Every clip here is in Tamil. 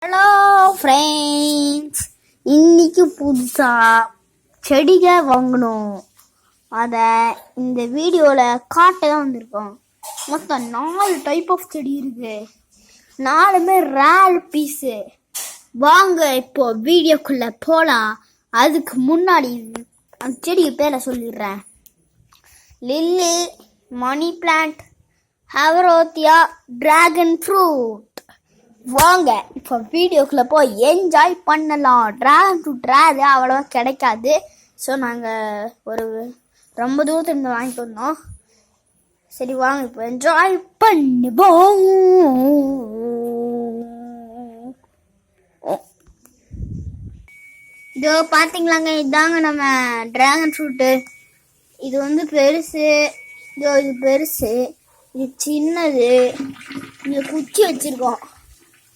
ஹலோ ஃப்ரெண்ட்ஸ், இன்னைக்கு புதுசாக செடிகள் வாங்கணும். அதை இந்த வீடியோவில் காட்ட தான் வந்திருக்கோம். மொத்தம் 4 டைப் ஆஃப் செடி இருக்கு. 4மே ரேர் பீஸு. வாங்க இப்போ வீடியோக்குள்ளே போகலாம். அதுக்கு முன்னாடி அந்த செடிக்கு பேரை சொல்லிடுறேன். Lily, money plant, haworthia, dragon fruit. வாங்க இப்போ வீடியோக்குள்ளே போய் என்ஜாய் பண்ணலாம். டிராகன் ஃப்ரூட் ரேரு, அவ்வளோவா கிடைக்காது. ஸோ நாங்கள் ரொம்ப தூரத்துலேருந்து வாங்கிட்டு வந்தோம். சரி வாங்க இப்போ என்ஜாய் பண்ணுவோம். இதோ பார்த்தீங்களாங்க, இதாங்க நம்ம டிராகன் ஃப்ரூட்டு. இது பெருசு. இதோ இது பெருசு, இது சின்னது. இது குச்சி வச்சுருக்கோம்.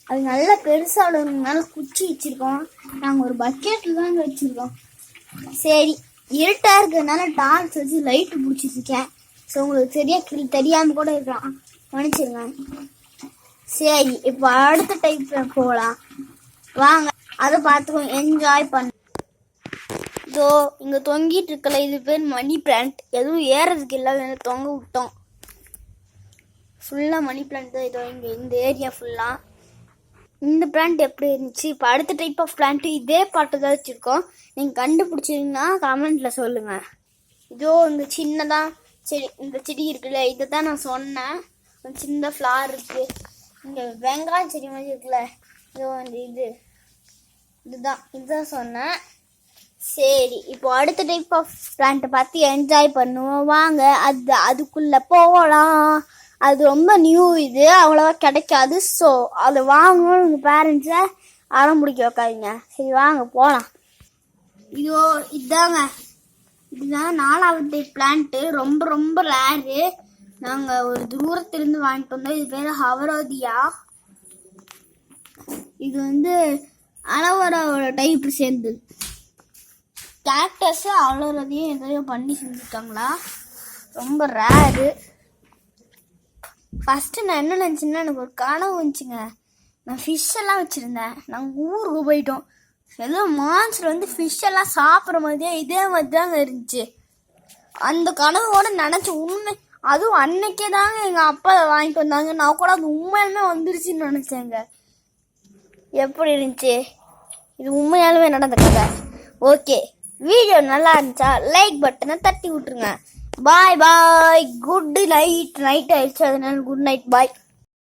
அது நல்லா பெருசாக குச்சி வச்சுருக்கோம். நாங்கள் ஒரு பக்கெட்டில் தான் வச்சுருக்கோம். சரி, இருட்டாக இருக்கிறதுனால டார்ச் வச்சு லைட்டு பிடிச்சிருக்கேன். ஸோ உங்களுக்கு சரியாக தெரியாமல் கூட இருக்கலாம், மன்னிச்சிருங்க. சரி, இப்போ அடுத்த டைப்பில் போகலாம். வாங்க அதை பார்த்துக்கோங்க, என்ஜாய் பண்ண. இதோ இங்கே தொங்கிட்டு இருக்கல, இது பேர் மணி பிளான்ட். எதுவும் ஏறதுக்கு இல்லை, தொங்க விட்டோம். ஃபுல்லாக மணி பிளான்ட் தான். இதோ இங்கே இந்த ஏரியா ஃபுல்லாக. இந்த பிளான்ட் எப்படி இருந்துச்சு? இப்போ அடுத்த டைப் ஆஃப் பிளான்ட் இதே பாட்டு தான் வச்சுருக்கோம். நீங்கள் கண்டுபிடிச்சிங்கன்னா கமெண்ட்டில் சொல்லுங்கள். இதோ இந்த சின்னதாக செடி, இந்த செடி இருக்குல்ல, இதை தான் நான் சொன்னேன். சின்ன ஃப்ளார் இருக்குது. இங்கே வெங்காயம் செடி மாதிரி இருக்குல்ல, இதோ இந்த இதுதான் சொன்னேன். சரி, இப்போ அடுத்த டைப் ஆஃப் பிளான்ட்டை பார்த்து என்ஜாய் பண்ணுவோம். வாங்க அதுக்குள்ளே போகலாம். அது ரொம்ப நியூ, இது அவ்வளோவா கிடைக்காது. ஸோ அதை வாங்கணும். உங்கள் பேரண்ட்ஸை அறம் பிடிக்க வைக்காதீங்க. சரி வாங்க போகலாம். இதுதான் 4வது டைப் பிளான்ட்டு. ரொம்ப ரொம்ப ரேரு. நாங்கள் ஒரு தூரத்திலிருந்து வாங்கிட்டு வந்தோம். இது பேர் ஹவரோதியா. இது அலோவேராவோட டைப்பு சேர்ந்து. கேக்டஸு அலோவேராதையும் எதையோ பண்ணி செஞ்சுருக்காங்களா. ரொம்ப ரேரு. ஃபஸ்ட்டு நான் என்ன நினச்சேன்னா, எனக்கு ஒரு கனவு வந்துச்சுங்க. நான் ஃபிஷ்ஷெல்லாம் வச்சுருந்தேன். நாங்கள் ஊருக்கு போயிட்டோம். ஏதோ மான்ஸ்டர் ஃபிஷ்ஷெல்லாம் சாப்பிட்ற மாதிரியே இதே மாதிரி தாங்க இருந்துச்சு. அந்த கனவோட நினச்ச உண்மை, அதுவும் அன்னைக்கே தாங்க எங்கள் அப்பா வாங்கிட்டு வந்தாங்க. நான் கூட அது உண்மையாலுமே வந்துருச்சுன்னு நினச்சேங்க. எப்படி இருந்துச்சு? இது உண்மையாலுமே நடந்த கதை. ஓகே, வீடியோ நல்லா இருந்துச்சா லைக் பட்டனை தட்டி விட்டுருங்க. Bye bye. Good night. Night ஆயிடுச்சு, அதனால குட் நைட், பாய்.